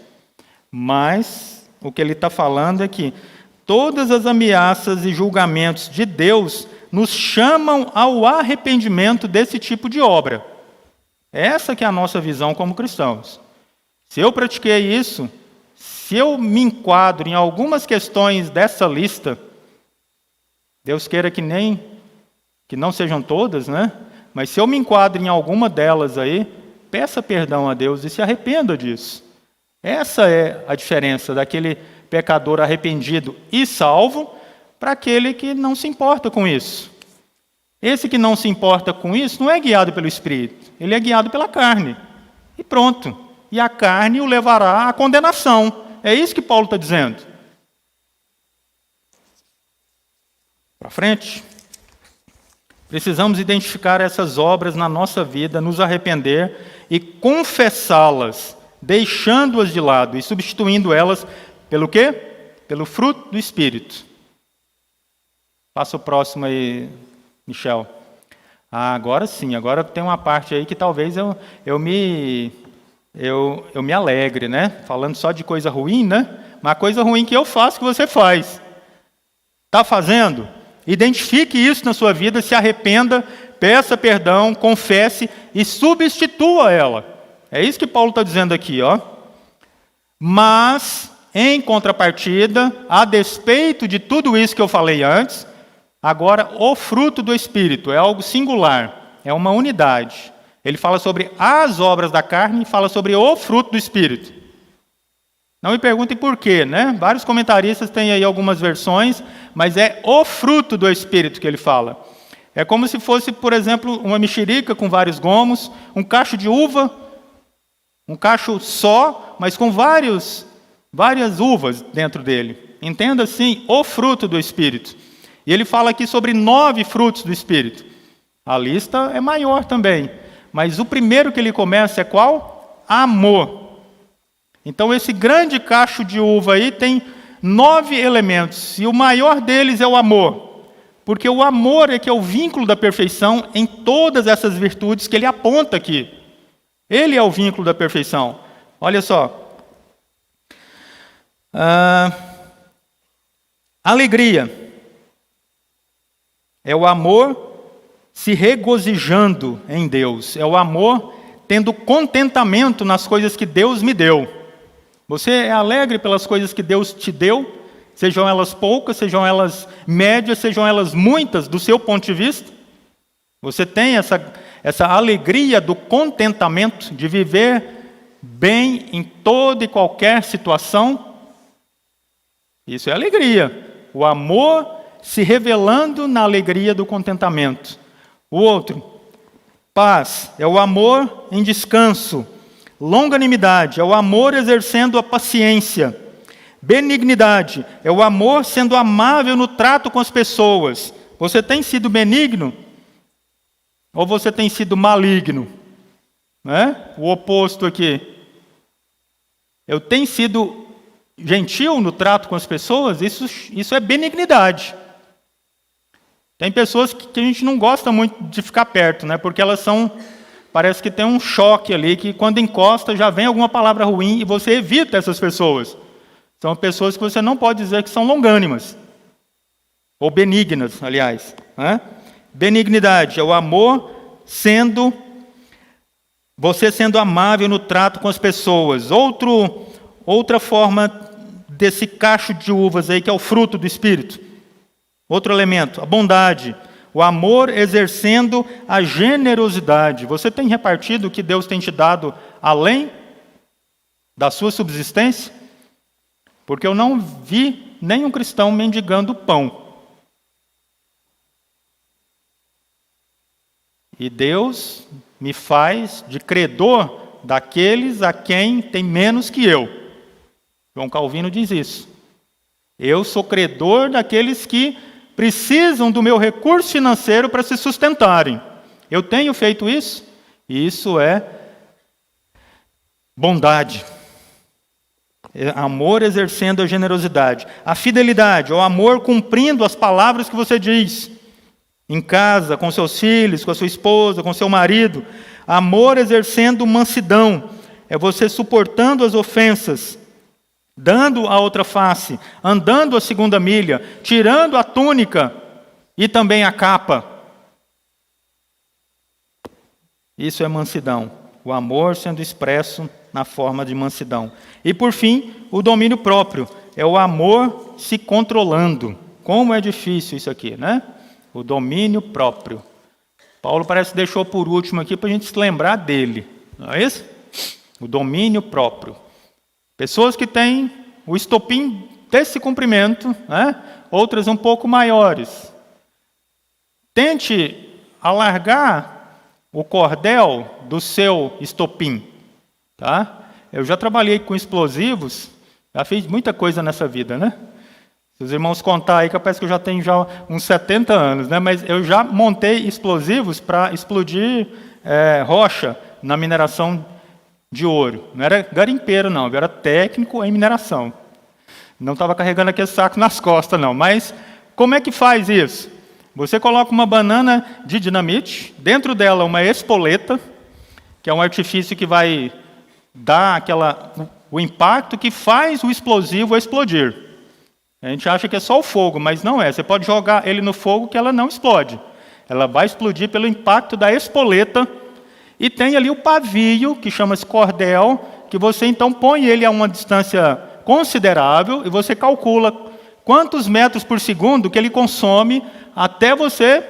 Mas o que ele está falando é que todas as ameaças e julgamentos de Deus nos chamam ao arrependimento desse tipo de obra. Essa que é a nossa visão como cristãos. Se eu pratiquei isso, se eu me enquadro em algumas questões dessa lista, Deus queira que não sejam todas, né? Mas se eu me enquadro em alguma delas aí, peça perdão a Deus e se arrependa disso. Essa é a diferença daquele pecador arrependido e salvo para aquele que não se importa com isso. Esse que não se importa com isso não é guiado pelo Espírito, ele é guiado pela carne. E pronto. E a carne o levará à condenação. É isso que Paulo está dizendo. Para frente. Precisamos identificar essas obras na nossa vida, nos arrepender e confessá-las, deixando-as de lado e substituindo elas pelo quê? Pelo fruto do Espírito. Passa o próximo aí, Michel. Agora sim, agora tem uma parte aí que talvez eu me alegre, né? Falando só de coisa ruim, né? Mas coisa ruim que eu faço, que você faz. Está fazendo? Identifique isso na sua vida, se arrependa, peça perdão, confesse e substitua ela. É isso que Paulo está dizendo aqui, ó. Mas, em contrapartida, a despeito de tudo isso que eu falei antes, agora o fruto do Espírito é algo singular, é uma unidade. Ele fala sobre as obras da carne e fala sobre o fruto do Espírito. Não me perguntem por quê, né? Vários comentaristas têm aí algumas versões, mas é o fruto do Espírito que ele fala. É como se fosse, por exemplo, uma mexerica com vários gomos, um cacho de uva, um cacho só, mas com várias uvas dentro dele. Entenda assim, o fruto do Espírito. E ele fala aqui sobre 9 frutos do Espírito. A lista é maior também, mas o primeiro que ele começa é qual? Amor. Então, esse grande cacho de uva aí tem 9 elementos, e o maior deles é o amor, porque o amor é que é o vínculo da perfeição em todas essas virtudes que ele aponta aqui. Ele é o vínculo da perfeição. Olha só. Alegria é o amor se regozijando em Deus, é o amor tendo contentamento nas coisas que Deus me deu. Você é alegre pelas coisas que Deus te deu, sejam elas poucas, sejam elas médias, sejam elas muitas, do seu ponto de vista? Você tem essa alegria do contentamento, de viver bem em toda e qualquer situação? Isso é alegria. O amor se revelando na alegria do contentamento. O outro, paz, é o amor em descanso. Longanimidade é o amor exercendo a paciência. Benignidade é o amor sendo amável no trato com as pessoas. Você tem sido benigno? Ou você tem sido maligno? Né? O oposto aqui. Eu tenho sido gentil no trato com as pessoas? Isso é benignidade. Tem pessoas que a gente não gosta muito de ficar perto, né? Porque elas parece que tem um choque ali, que quando encosta já vem alguma palavra ruim e você evita essas pessoas. São pessoas que você não pode dizer que são longânimas. Ou benignas, aliás. Né? Benignidade é o amor você sendo amável no trato com as pessoas. Outra forma desse cacho de uvas aí, que é o fruto do Espírito. Outro elemento, a bondade. O amor exercendo a generosidade. Você tem repartido o que Deus tem te dado além da sua subsistência? Porque eu não vi nenhum cristão mendigando pão. E Deus me faz de credor daqueles a quem tem menos que eu. João Calvino diz isso. Eu sou credor daqueles que precisam do meu recurso financeiro para se sustentarem. Eu tenho feito isso, e isso é bondade. Amor exercendo a generosidade. A fidelidade, o amor cumprindo as palavras que você diz. Em casa, com seus filhos, com a sua esposa, com seu marido. Amor exercendo mansidão. É você suportando as ofensas, dando a outra face, andando a segunda milha, tirando a túnica e também a capa. Isso é mansidão. O amor sendo expresso na forma de mansidão. E por fim, o domínio próprio. É o amor se controlando. Como é difícil isso aqui, né? O domínio próprio. Paulo parece que deixou por último aqui para a gente se lembrar dele. Não é isso? O domínio próprio. Pessoas que têm o estopim desse comprimento, né? Outras um pouco maiores. Tente alargar o cordel do seu estopim. Tá? Eu já trabalhei com explosivos, já fiz muita coisa nessa vida, né? Se os irmãos contar aí, que parece que eu já tenho já uns 70 anos, né? Mas eu já montei explosivos para explodir rocha na mineração de ouro. Não era garimpeiro, não, eu era técnico em mineração. Não estava carregando aquele saco nas costas, não. Mas como é que faz isso? Você coloca uma banana de dinamite, dentro dela uma espoleta, que é um artifício que vai dar o impacto que faz o explosivo explodir. A gente acha que é só o fogo, mas não é. Você pode jogar ele no fogo que ela não explode. Ela vai explodir pelo impacto da espoleta. E tem ali o pavio, que chama-se cordel, que você então põe ele a uma distância considerável e você calcula quantos metros por segundo que ele consome até você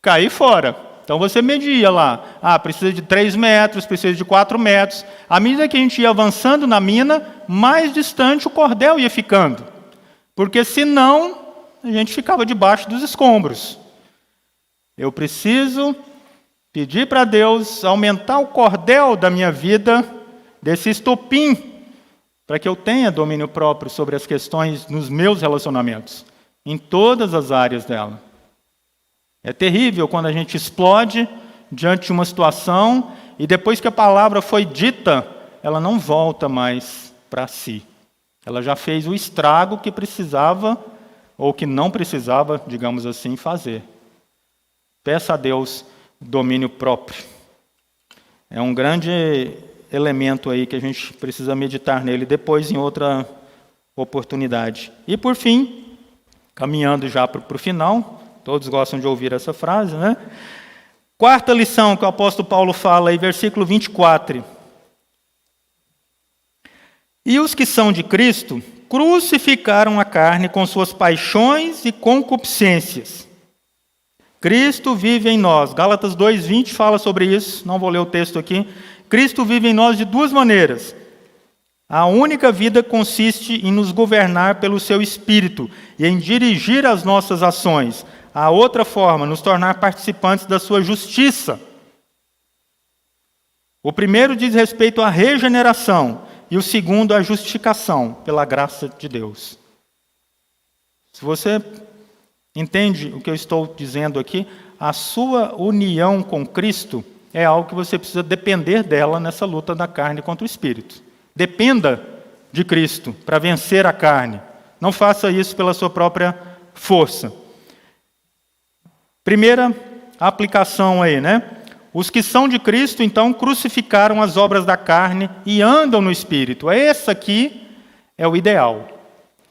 cair fora. Então você media lá, precisa de 3 metros, precisa de 4 metros. À medida que a gente ia avançando na mina, mais distante o cordel ia ficando. Porque senão, a gente ficava debaixo dos escombros. Eu preciso pedir para Deus aumentar o cordel da minha vida, desse estopim, para que eu tenha domínio próprio sobre as questões nos meus relacionamentos, em todas as áreas dela. É terrível quando a gente explode diante de uma situação e depois que a palavra foi dita, ela não volta mais para si. Ela já fez o estrago que precisava ou que não precisava, digamos assim, fazer. Peça a Deus domínio próprio. É um grande elemento aí que a gente precisa meditar nele depois em outra oportunidade. E por fim, caminhando já para o final, todos gostam de ouvir essa frase, né? Quarta lição que o apóstolo Paulo fala aí, versículo 24. E os que são de Cristo crucificaram a carne com suas paixões e concupiscências. Cristo vive em nós. Gálatas 2:20 fala sobre isso, não vou ler o texto aqui. Cristo vive em nós de duas maneiras. A única vida consiste em nos governar pelo seu Espírito e em dirigir as nossas ações. A outra forma, nos tornar participantes da sua justiça. O primeiro diz respeito à regeneração e o segundo à justificação pela graça de Deus. Se você entende o que eu estou dizendo aqui, a sua união com Cristo é algo que você precisa depender dela nessa luta da carne contra o Espírito. Dependa de Cristo para vencer a carne. Não faça isso pela sua própria força. Primeira aplicação aí, né? Os que são de Cristo, então, crucificaram as obras da carne e andam no Espírito. Esse aqui é o ideal.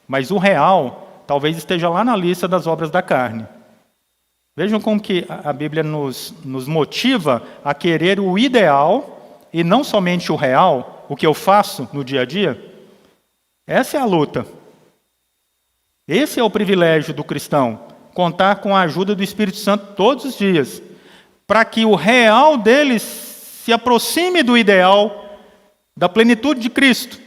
Mas o real talvez esteja lá na lista das obras da carne. Vejam como que a Bíblia nos motiva a querer o ideal e não somente o real, o que eu faço no dia a dia. Essa é a luta. Esse é o privilégio do cristão, contar com a ajuda do Espírito Santo todos os dias, para que o real deles se aproxime do ideal da plenitude de Cristo,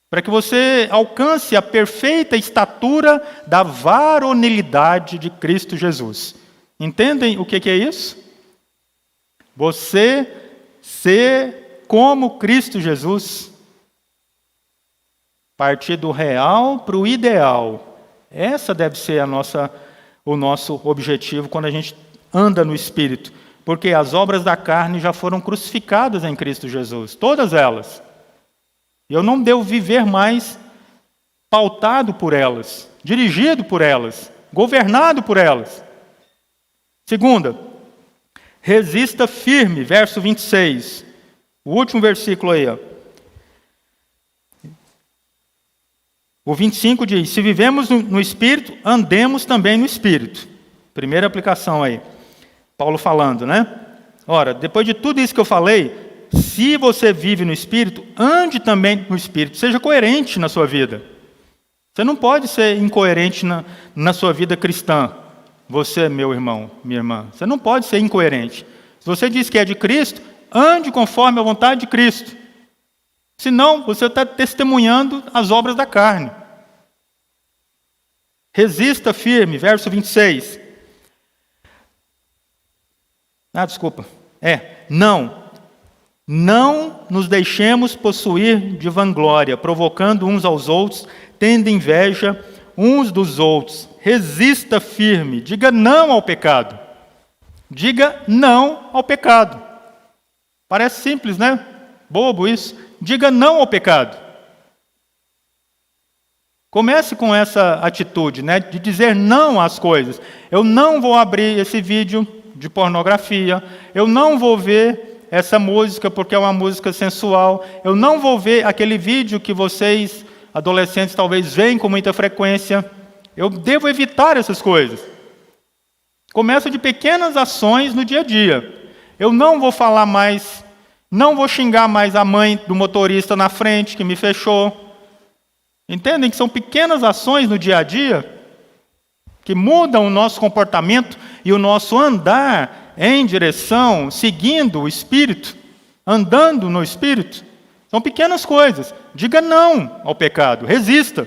para que você alcance a perfeita estatura da varonilidade de Cristo Jesus. Entendem o que é isso? Você ser como Cristo Jesus. Partir do real para o ideal. Essa deve ser o nosso objetivo quando a gente anda no Espírito. Porque as obras da carne já foram crucificadas em Cristo Jesus. Todas elas. Eu não devo viver mais pautado por elas, dirigido por elas, governado por elas. Segunda, resista firme, verso 26. O último versículo aí, ó. O 25 diz: se vivemos no Espírito, andemos também no Espírito. Primeira aplicação aí. Paulo falando, né? Ora, depois de tudo isso que eu falei, se você vive no Espírito, ande também no Espírito. Seja coerente na sua vida. Você não pode ser incoerente na sua vida cristã. Você, meu irmão, minha irmã. Você não pode ser incoerente. Se você diz que é de Cristo, ande conforme a vontade de Cristo. Senão, você está testemunhando as obras da carne. Resista firme, verso 26. Não nos deixemos possuir de vanglória, provocando uns aos outros, tendo inveja uns dos outros. Resista firme, diga não ao pecado. Diga não ao pecado. Parece simples, né? Bobo isso. Diga não ao pecado. Comece com essa atitude, né, de dizer não às coisas. Eu não vou abrir esse vídeo de pornografia. Eu não vou ver essa música porque é uma música sensual. Eu não vou ver aquele vídeo que vocês, adolescentes, talvez veem com muita frequência. Eu devo evitar essas coisas. Começa de pequenas ações no dia a dia. Eu não vou falar mais, não vou xingar mais a mãe do motorista na frente que me fechou. Entendem que são pequenas ações no dia a dia que mudam o nosso comportamento e o nosso andar em direção, seguindo o Espírito, andando no Espírito. São pequenas coisas. Diga não ao pecado, resista.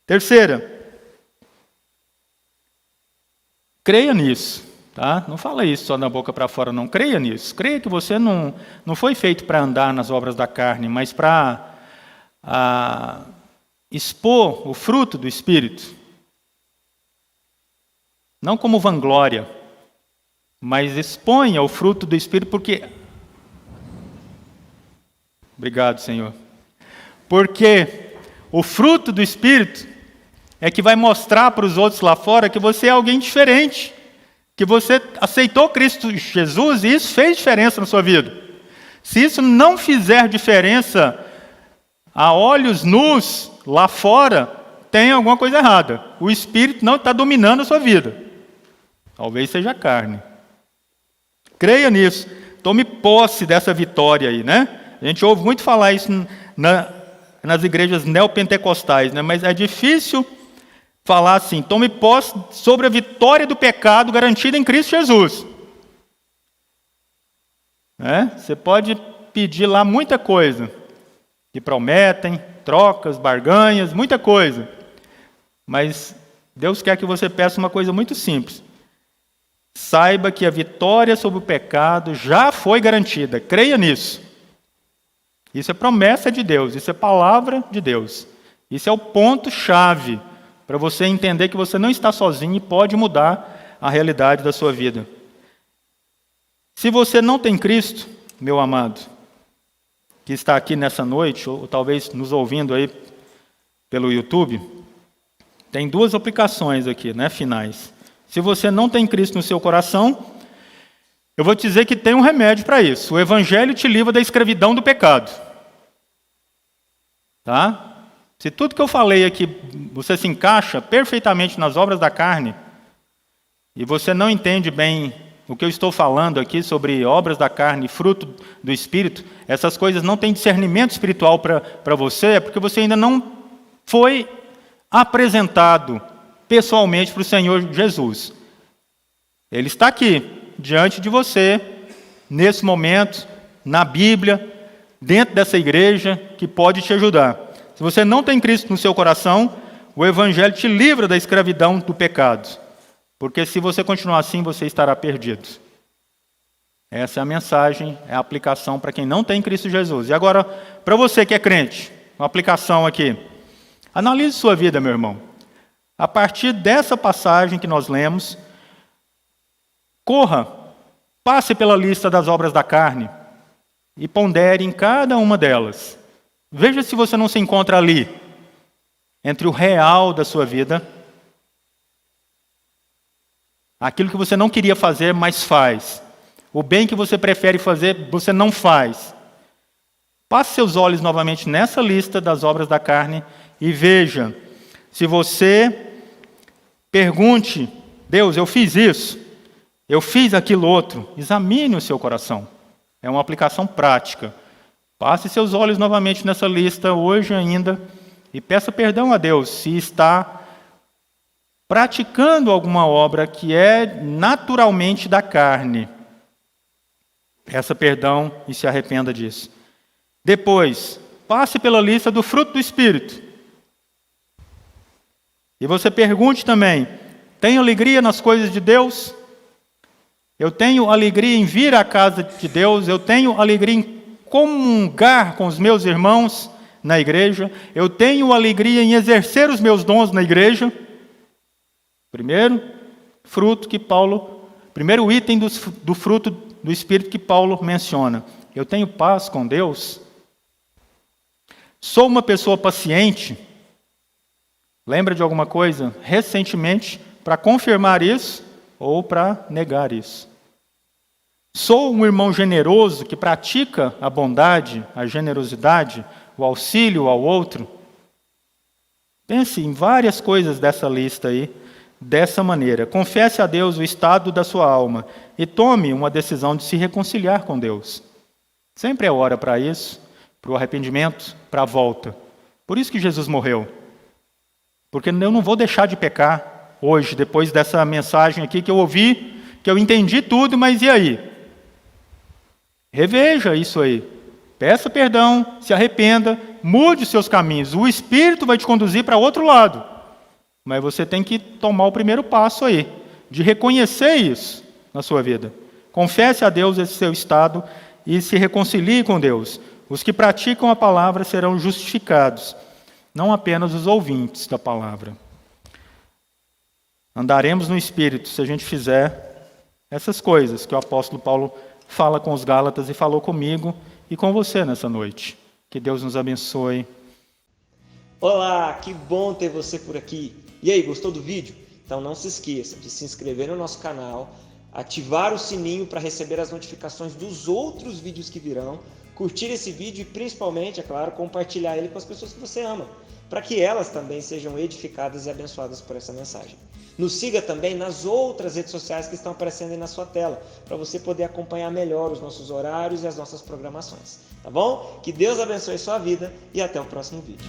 Terceira, creia nisso. Tá? Não fala isso só da boca para fora, não. Creia nisso. Creia que você não foi feito para andar nas obras da carne, mas para expor o fruto do Espírito. Não como vanglória, mas exponha o fruto do Espírito, porque... Obrigado, Senhor. Porque o fruto do Espírito é que vai mostrar para os outros lá fora que você é alguém diferente, que você aceitou Cristo Jesus e isso fez diferença na sua vida. Se isso não fizer diferença a olhos nus lá fora, tem alguma coisa errada. O Espírito não está dominando a sua vida. Talvez seja a carne. Creia nisso. Tome posse dessa vitória aí, né? A gente ouve muito falar isso nas igrejas neopentecostais, né? Mas é difícil falar assim: tome posse sobre a vitória do pecado garantida em Cristo Jesus. Você pode pedir lá muita coisa, que prometem, trocas, barganhas, muita coisa. Mas Deus quer que você peça uma coisa muito simples. Saiba que a vitória sobre o pecado já foi garantida. Creia nisso. Isso é promessa de Deus, isso é palavra de Deus. Isso é o ponto-chave para você entender que você não está sozinho e pode mudar a realidade da sua vida. Se você não tem Cristo, meu amado, que está aqui nessa noite, ou talvez nos ouvindo aí pelo YouTube, tem duas aplicações aqui, né, finais. Se você não tem Cristo no seu coração, eu vou te dizer que tem um remédio para isso. O Evangelho te livra da escravidão do pecado. Tá? Se tudo que eu falei aqui, você se encaixa perfeitamente nas obras da carne, e você não entende bem o que eu estou falando aqui sobre obras da carne, fruto do Espírito, essas coisas não têm discernimento espiritual para você, é porque você ainda não foi apresentado pessoalmente para o Senhor Jesus. Ele está aqui, diante de você, nesse momento, na Bíblia, dentro dessa igreja, que pode te ajudar. Se você não tem Cristo no seu coração, o Evangelho te livra da escravidão do pecado. Porque se você continuar assim, você estará perdido. Essa é a mensagem, é a aplicação para quem não tem Cristo Jesus. E agora, para você que é crente, uma aplicação aqui. Analise sua vida, meu irmão. A partir dessa passagem que nós lemos, corra, passe pela lista das obras da carne e pondere em cada uma delas. Veja se você não se encontra ali, entre o real da sua vida, aquilo que você não queria fazer, mas faz. O bem que você prefere fazer, você não faz. Passe seus olhos novamente nessa lista das obras da carne e veja se você pergunte, Deus, eu fiz isso, eu fiz aquilo outro. Examine o seu coração. É uma aplicação prática. Passe seus olhos novamente nessa lista hoje ainda e peça perdão a Deus se está praticando alguma obra que é naturalmente da carne. Peça perdão e se arrependa disso. Depois, passe pela lista do fruto do Espírito. E você pergunte também, tenho alegria nas coisas de Deus? Eu tenho alegria em vir à casa de Deus? Eu tenho alegria em comungar com os meus irmãos na igreja? Eu tenho alegria em exercer os meus dons na igreja? Primeiro item do fruto do Espírito que Paulo menciona. Eu tenho paz com Deus? Sou uma pessoa paciente? Lembra de alguma coisa recentemente para confirmar isso ou para negar isso? Sou um irmão generoso que pratica a bondade, a generosidade, o auxílio ao outro? Pense em várias coisas dessa lista aí, dessa maneira. Confesse a Deus o estado da sua alma e tome uma decisão de se reconciliar com Deus. Sempre é hora para isso, para o arrependimento, para a volta. Por isso que Jesus morreu. Porque eu não vou deixar de pecar hoje, depois dessa mensagem aqui que eu ouvi, que eu entendi tudo, mas e aí? Reveja isso aí. Peça perdão, se arrependa, mude os seus caminhos. O Espírito vai te conduzir para outro lado. Mas você tem que tomar o primeiro passo aí, de reconhecer isso na sua vida. Confesse a Deus esse seu estado e se reconcilie com Deus. Os que praticam a palavra serão justificados, não apenas os ouvintes da palavra. Andaremos no Espírito se a gente fizer essas coisas que o apóstolo Paulo fala com os Gálatas e falou comigo e com você nessa noite. Que Deus nos abençoe. Olá, que bom ter você por aqui. E aí, gostou do vídeo? Então não se esqueça de se inscrever no nosso canal, ativar o sininho para receber as notificações dos outros vídeos que virão, curtir esse vídeo e principalmente, é claro, compartilhar ele com as pessoas que você ama, para que elas também sejam edificadas e abençoadas por essa mensagem. Nos siga também nas outras redes sociais que estão aparecendo aí na sua tela, para você poder acompanhar melhor os nossos horários e as nossas programações. Tá bom? Que Deus abençoe sua vida e até o próximo vídeo.